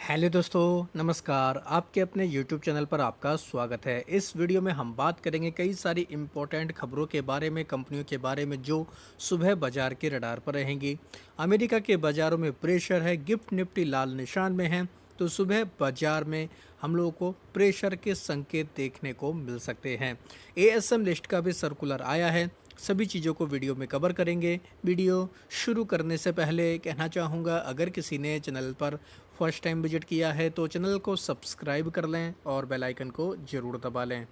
Hello दोस्तों, नमस्कार। आपके अपने यूट्यूब चैनल पर आपका स्वागत है। इस वीडियो में हम बात करेंगे कई सारी इम्पोर्टेंट खबरों के बारे में, कंपनियों के बारे में जो सुबह बाजार के रडार पर रहेंगी। अमेरिका के बाज़ारों में प्रेशर है, गिफ्ट निफ्टी लाल निशान में है, तो सुबह बाजार में हम लोगों को प्रेशर के संकेत देखने को मिल सकते हैं। एएसएम लिस्ट का भी सर्कुलर आया है। सभी चीज़ों को वीडियो में कवर करेंगे। वीडियो शुरू करने से पहले कहना चाहूँगा, अगर किसी ने चैनल पर फर्स्ट टाइम विजिट किया है तो चैनल को सब्सक्राइब कर लें और बेल आइकन को ज़रूर दबा लें।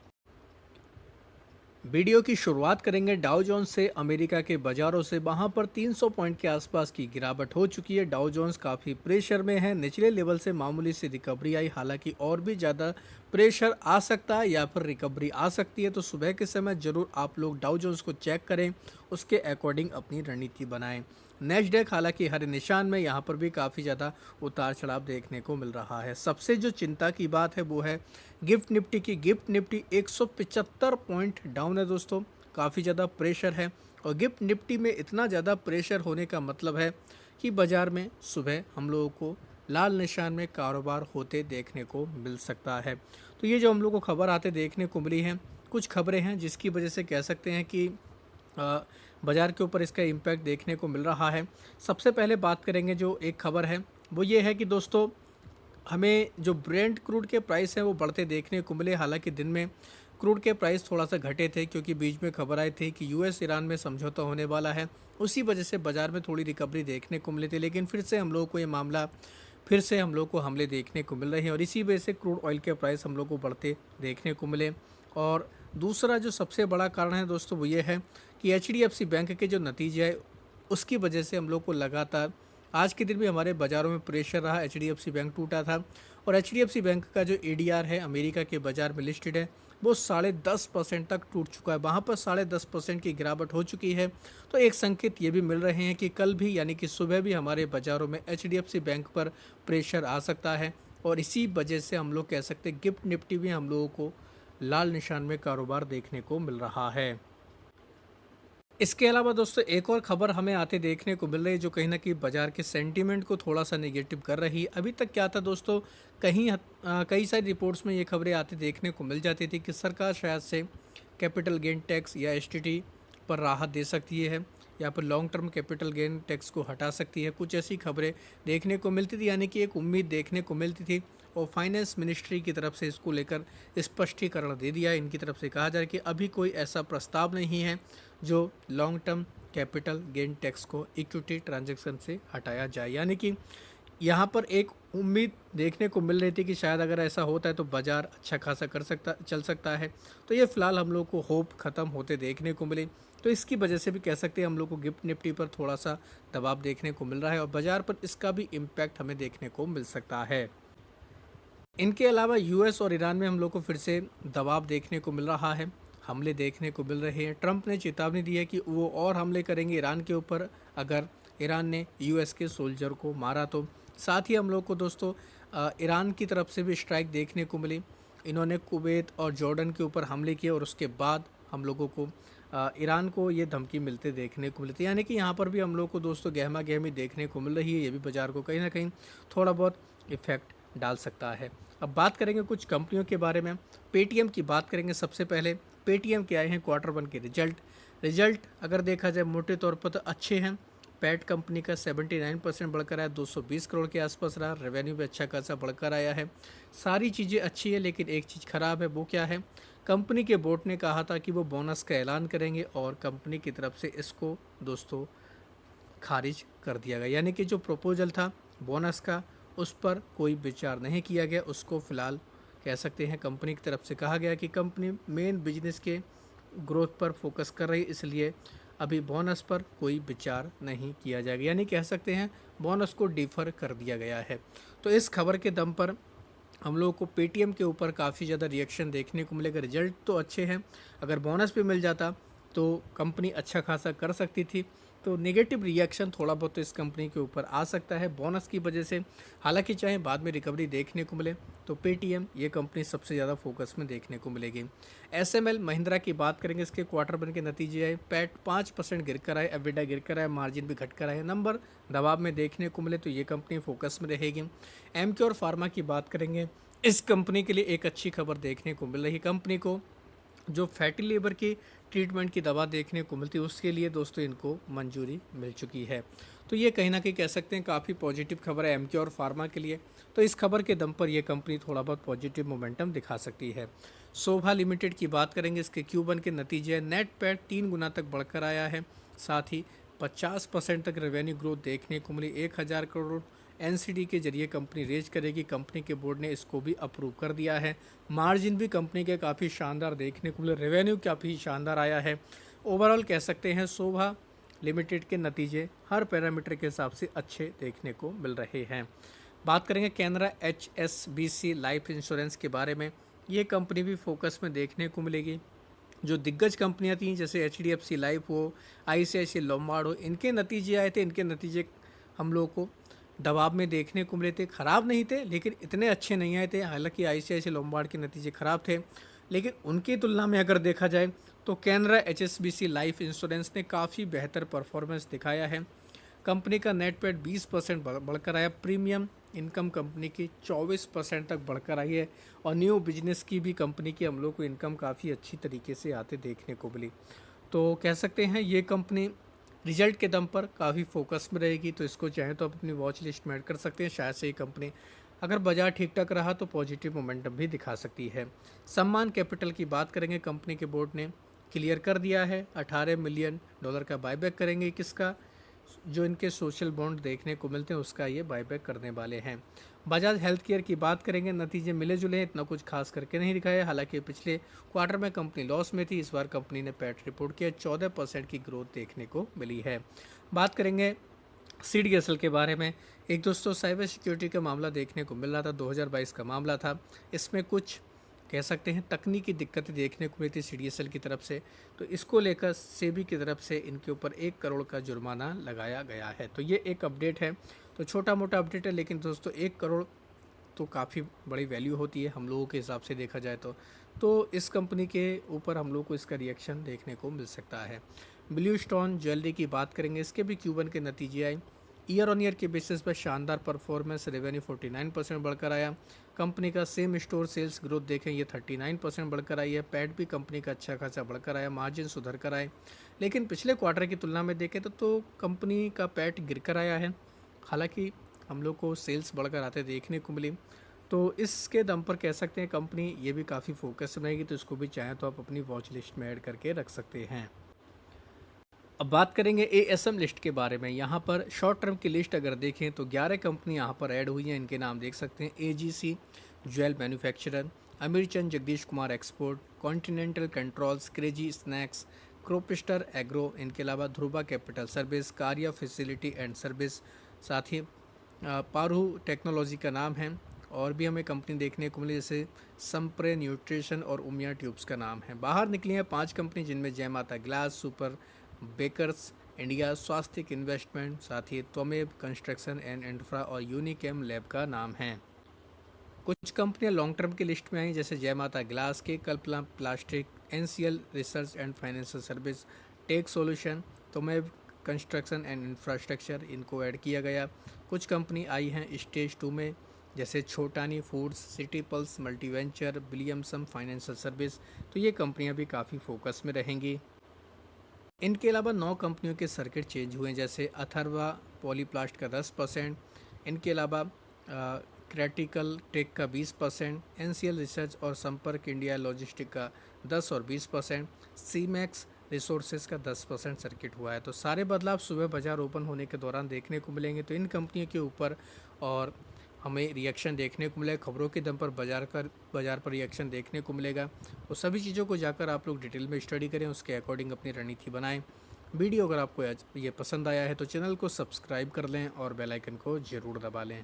वीडियो की शुरुआत करेंगे डाउ जोन्स से। अमेरिका के बाज़ारों से वहां पर 300 पॉइंट के आसपास की गिरावट हो चुकी है। डाउ जोन्स काफ़ी प्रेशर में है। निचले लेवल से मामूली सी रिकवरी आई, हालांकि और भी ज़्यादा प्रेशर आ सकता है या फिर रिकवरी आ सकती है। तो सुबह के समय ज़रूर आप लोग डाउ जोन्स को चेक करें, उसके अकॉर्डिंग अपनी रणनीति बनाएं। नेस्डेक हालांकि हरे निशान में, यहाँ पर भी काफ़ी ज़्यादा उतार चढ़ाव देखने को मिल रहा है। सबसे जो चिंता की बात है वो है गिफ्ट निफ्टी की। गिफ्ट निफ्टी 175 पॉइंट डाउन है दोस्तों, काफ़ी ज़्यादा प्रेशर है। और गिफ्ट निफ्टी में इतना ज़्यादा प्रेशर होने का मतलब है कि बाज़ार में सुबह हम लोगों को लाल निशान में कारोबार होते देखने को मिल सकता है। तो ये जो हम लोग को खबर आते देखने को मिली हैं, कुछ खबरें हैं जिसकी वजह से कह सकते हैं कि बाज़ार के ऊपर इसका इम्पैक्ट देखने को मिल रहा है। सबसे पहले बात करेंगे, जो एक खबर है वो ये है कि दोस्तों हमें जो ब्रेंट क्रूड के प्राइस हैं वो बढ़ते देखने को मिले। हालांकि दिन में क्रूड के प्राइस थोड़ा सा घटे थे, क्योंकि बीच में खबर आई थी कि यूएस ईरान में समझौता होने वाला है। उसी वजह से बाज़ार में थोड़ी रिकवरी देखने को मिली थी, लेकिन फिर से हम लोगों को ये मामला, फिर से हम लोग को हमले देखने को मिल रहे हैं और इसी वजह से क्रूड ऑयल के प्राइस हम लोग को बढ़ते देखने को मिले। और दूसरा जो सबसे बड़ा कारण है दोस्तों वो ये है कि एचडीएफसी बैंक के जो नतीजे है उसकी वजह से हम लोग को लगातार आज के दिन भी हमारे बाज़ारों में प्रेशर रहा। एचडीएफसी बैंक टूटा था और एचडीएफसी बैंक का जो एडीआर है अमेरिका के बाज़ार में लिस्टेड है वो 10.5% तक टूट चुका है। वहाँ पर 10.5% की गिरावट हो चुकी है। तो एक संकेत ये भी मिल रहे हैं कि कल भी, यानी कि सुबह भी, हमारे बाज़ारों में एचडीएफसी बैंक पर प्रेशर आ सकता है और इसी वजह से हम लोग कह सकते हैं गिफ्ट निफ्टी भी हम लोगों को लाल निशान में कारोबार देखने को मिल रहा है। इसके अलावा दोस्तों एक और खबर हमें आते देखने को मिल रही है जो कहीं ना कहीं बाजार के सेंटीमेंट को थोड़ा सा नेगेटिव कर रही है। अभी तक क्या था दोस्तों, कई सारी रिपोर्ट्स में ये खबरें आते देखने को मिल जाती थी कि सरकार शायद से कैपिटल गेन टैक्स या एसटीटी पर राहत दे सकती है या फिर long term capital gain tax को हटा सकती है। कुछ ऐसी खबरें देखने को मिलती थी, यानी कि एक उम्मीद देखने को मिलती थी। और फाइनेंस मिनिस्ट्री की तरफ से इसको लेकर स्पष्टीकरण दे दिया है। इनकी तरफ से कहा जा रहा है कि अभी कोई ऐसा प्रस्ताव नहीं है जो long term capital gain tax को इक्विटी ट्रांजैक्शन से हटाया जाए। यानी कि यहाँ पर एक उम्मीद देखने को मिल रही थी कि शायद अगर ऐसा होता है तो बाज़ार अच्छा खासा चल सकता है। तो ये फ़िलहाल हम लोग को होप ख़त्म होते देखने को मिले। तो इसकी वजह से भी कह सकते हैं हम लोग को गिफ्ट निफ्टी पर थोड़ा सा दबाव देखने को मिल रहा है और बाज़ार पर इसका भी इम्पैक्ट हमें देखने को मिल सकता है। इनके अलावा यूएस और ईरान में हम लोग को फिर से दबाव देखने को मिल रहा है, हमले देखने को मिल रहे हैं। ट्रंप ने चेतावनी दी है कि वो और हमले करेंगे ईरान के ऊपर अगर ईरान ने यूएस के सोल्जर को मारा तो। साथ ही हम लोग को दोस्तों ईरान की तरफ से भी स्ट्राइक देखने को मिली। इन्होंने कुवैत और जॉर्डन के ऊपर हमले किए और उसके बाद हम लोगों को ईरान को ये धमकी मिलते देखने को मिलती है। यानी कि यहाँ पर भी हम लोग को दोस्तों गहमा गहमी देखने को मिल रही है। ये भी बाज़ार को कहीं ना कहीं थोड़ा बहुत इफेक्ट डाल सकता है। अब बात करेंगे कुछ कंपनियों के बारे में। पेटीएम की बात करेंगे सबसे पहले। पेटीएम के आए हैं Q1 के रिजल्ट अगर देखा जाए मोटे तौर पर तो अच्छे हैं। पैट कंपनी का 79% बढ़कर आया, 220 करोड़ के आसपास रहा। रेवेन्यू भी अच्छा खासा बढ़कर आया है। सारी चीज़ें अच्छी है, लेकिन एक चीज़ ख़राब है। वो क्या है? कंपनी के बोर्ड ने कहा था कि वो बोनस का ऐलान करेंगे और कंपनी की तरफ से इसको दोस्तों खारिज कर दिया गया। यानी कि जो प्रपोजल था बोनस का, उस पर कोई विचार नहीं किया गया। उसको फ़िलहाल कह सकते हैं कंपनी की तरफ से कहा गया कि कंपनी मेन बिजनेस के ग्रोथ पर फोकस कर रही है, इसलिए अभी बोनस पर कोई विचार नहीं किया जाएगा। यानी कह सकते हैं बोनस को डिफ़र कर दिया गया है। तो इस खबर के दम पर हम लोगों को पेटीएम के ऊपर काफ़ी ज़्यादा रिएक्शन देखने को मिलेगा। रिजल्ट तो अच्छे हैं, अगर बोनस भी मिल जाता तो कंपनी अच्छा खासा कर सकती थी। तो नेगेटिव रिएक्शन थोड़ा बहुत तो इस कंपनी के ऊपर आ सकता है बोनस की वजह से। हालांकि चाहे बाद में रिकवरी देखने को मिले, तो पेटीएम ये कंपनी सबसे ज़्यादा फोकस में देखने को मिलेगी। एसएमएल महिंद्रा की बात करेंगे, इसके क्वार्टर वन के नतीजे आए, पैट 5% गिर कर आए, एबिडा गिर कर आए, मार्जिन भी घट कर आए, नंबर दबाव में देखने को मिले, तो ये कंपनी फोकस में रहेगी। एमक्योर फार्मा की बात करेंगे, इस कंपनी के लिए एक अच्छी खबर देखने को मिल रही। कंपनी को जो फैटी लिवर की ट्रीटमेंट की दवा देखने को मिलती है, उसके लिए दोस्तों इनको मंजूरी मिल चुकी है। तो ये कहीं ना कहीं कह सकते हैं काफ़ी पॉजिटिव खबर है एमक्योर फार्मा के लिए। तो इस खबर के दम पर यह कंपनी थोड़ा बहुत पॉजिटिव मोमेंटम दिखा सकती है। शोभा लिमिटेड की बात करेंगे, इसके Q1 के नतीजे नेट पैट 3 गुना तक बढ़कर आया है। साथ ही 50% तक रेवेन्यू ग्रोथ देखने को मिली। 1000 करोड़ एनसीडी के जरिए कंपनी रेज करेगी। कंपनी के बोर्ड ने इसको भी अप्रूव कर दिया है। मार्जिन भी कंपनी के काफ़ी शानदार देखने को मिले, रेवेन्यू काफ़ी शानदार आया है। ओवरऑल कह सकते हैं शोभा लिमिटेड के नतीजे हर पैरामीटर के हिसाब से अच्छे देखने को मिल रहे हैं। बात करेंगे कैनरा HSBC लाइफ इंश्योरेंस के बारे में, ये कंपनी भी फोकस में देखने को मिलेगी। जो दिग्गज कंपनियां थी जैसे HDFC लाइफ हो, ICICI लोम्बार्ड हो, इनके नतीजे आए थे। इनके नतीजे हम लोगों को दबाव में देखने को मिले थे, ख़राब नहीं थे लेकिन इतने अच्छे नहीं आए थे। हालांकि ICICI लोम्बार्ड के नतीजे ख़राब थे, लेकिन उनकी तुलना में अगर देखा जाए तो कैनरा HSBC लाइफ इंश्योरेंस ने काफ़ी बेहतर परफॉर्मेंस दिखाया है। कंपनी का नेट पेट 20% बढ़कर आया। प्रीमियम इनकम कंपनी की 24% तक बढ़कर आई है। और न्यू बिजनेस की भी कंपनी की हम लोग को इनकम काफ़ी अच्छी तरीके से आते देखने को मिली। तो कह सकते हैं ये कंपनी रिजल्ट के दम पर काफ़ी फोकस में रहेगी। तो इसको चाहे तो आप अपनी वॉच लिस्ट में ऐड कर सकते हैं। शायद से ये कंपनी अगर बाजार ठीक ठाक रहा तो पॉजिटिव मोमेंटम भी दिखा सकती है। सम्मान कैपिटल की बात करेंगे, कंपनी के बोर्ड ने क्लियर कर दिया है $18 मिलियन का बायबैक करेंगे। किसका? जो इनके सोशल बॉन्ड देखने को मिलते हैं उसका ये बायबैक करने वाले हैं। बजाज हेल्थ केयर की बात करेंगे, नतीजे मिले जुले हैं, इतना कुछ खास करके नहीं दिखाया। हालांकि पिछले क्वार्टर में कंपनी लॉस में थी, इस बार कंपनी ने पैट रिपोर्ट किया, 14% की ग्रोथ देखने को मिली है। बात करेंगे CDSL के बारे में, एक दोस्तों साइबर सिक्योरिटी का मामला देखने को मिल रहा था, 2022 का मामला था। इसमें कुछ कह सकते हैं तकनीकी दिक्कतें देखने को मिली थी CDSL की तरफ से। तो इसको लेकर सेबी की तरफ से इनके ऊपर 1 करोड़ का जुर्माना लगाया गया है। तो ये एक अपडेट है, तो छोटा मोटा अपडेट है, लेकिन दोस्तों 1 करोड़ तो काफ़ी बड़ी वैल्यू होती है हम लोगों के हिसाब से देखा जाए तो इस कंपनी के ऊपर हम लोग को इसका रिएक्शन देखने को मिल सकता है। ब्लू स्टोन ज्वेलरी की बात करेंगे, इसके भी Q1 के नतीजे आए। ईयर ऑन ईयर के बेसिस पर शानदार परफॉर्मेंस, रेवेन्यू 49% बढ़कर आया। कंपनी का सेम स्टोर सेल्स ग्रोथ देखें, ये 39% बढ़कर आई है। पैट भी कंपनी का अच्छा खासा बढ़कर आया, मार्जिन सुधर कर आए। लेकिन पिछले क्वार्टर की तुलना में देखें तो कंपनी का पैट गिर कर आया है। हालांकि हम लोग को सेल्स बढ़कर आते देखने को मिली। तो इसके दम पर कह सकते हैं कंपनी ये भी काफ़ी फोकस में रहेगी। तो इसको भी चाहें तो आप अपनी वॉच लिस्ट में ऐड करके रख सकते हैं। अब बात करेंगे ASM लिस्ट के बारे में। यहाँ पर शॉर्ट टर्म की लिस्ट अगर देखें तो 11 कंपनी यहाँ पर ऐड हुई हैं। इनके नाम देख सकते हैं, AGC jewel manufacturer, Amirchand Jagdish Kumar export, continental controls, crazy snacks, Cropister agro, इनके अलावा Dhruva capital service, Karya facility and service, साथ ही पारू टेक्नोलॉजी का नाम है। और भी हमें कंपनी देखने को मिली जैसे संप्रे न्यूट्रिशन और उमिया ट्यूब्स का नाम है। बाहर निकली हैं 5 कंपनी, जिनमें जय Mata glass, super bakers India, स्वास्थ्य इन्वेस्टमेंट, साथ ही त्वमेव कंस्ट्रक्शन एंड इंफ्रा और यूनिकेम लैब का नाम है। कुछ कंपनियां लॉन्ग टर्म की लिस्ट में आई जैसे जय माता ग्लास, के Kalpana plastic, NCL research and financial service, tech solution, Tvameva construction and infrastructure, इनको ऐड किया गया। कुछ कंपनी आई हैं स्टेज 2 में जैसे Chhotani foods, city pulse multi venture, Williamson financial service. तो ये कंपनियां भी काफ़ी फोकस में रहेंगी। इनके अलावा 9 कंपनियों के सर्किट चेंज हुए जैसे अथर्वा पॉलीप्लास्ट का 10%, इनके अलावा क्रिटिकल टेक का 20%, NCL रिसर्च और संपर्क इंडिया लॉजिस्टिक का 10 और 20%, सीमैक्स रिसोर्सेज का 10% सर्किट हुआ है। तो सारे बदलाव सुबह बाजार ओपन होने के दौरान देखने को मिलेंगे। तो इन कंपनियों के ऊपर और हमें रिएक्शन देखने को मिलेगा, खबरों के दम पर बाजार पर रिएक्शन देखने को मिलेगा। वो सभी चीज़ों को जाकर आप लोग डिटेल में स्टडी करें, उसके अकॉर्डिंग अपनी रणनीति बनाएं। वीडियो अगर आपको ये पसंद आया है तो चैनल को सब्सक्राइब कर लें और बेल आइकन को ज़रूर दबा लें।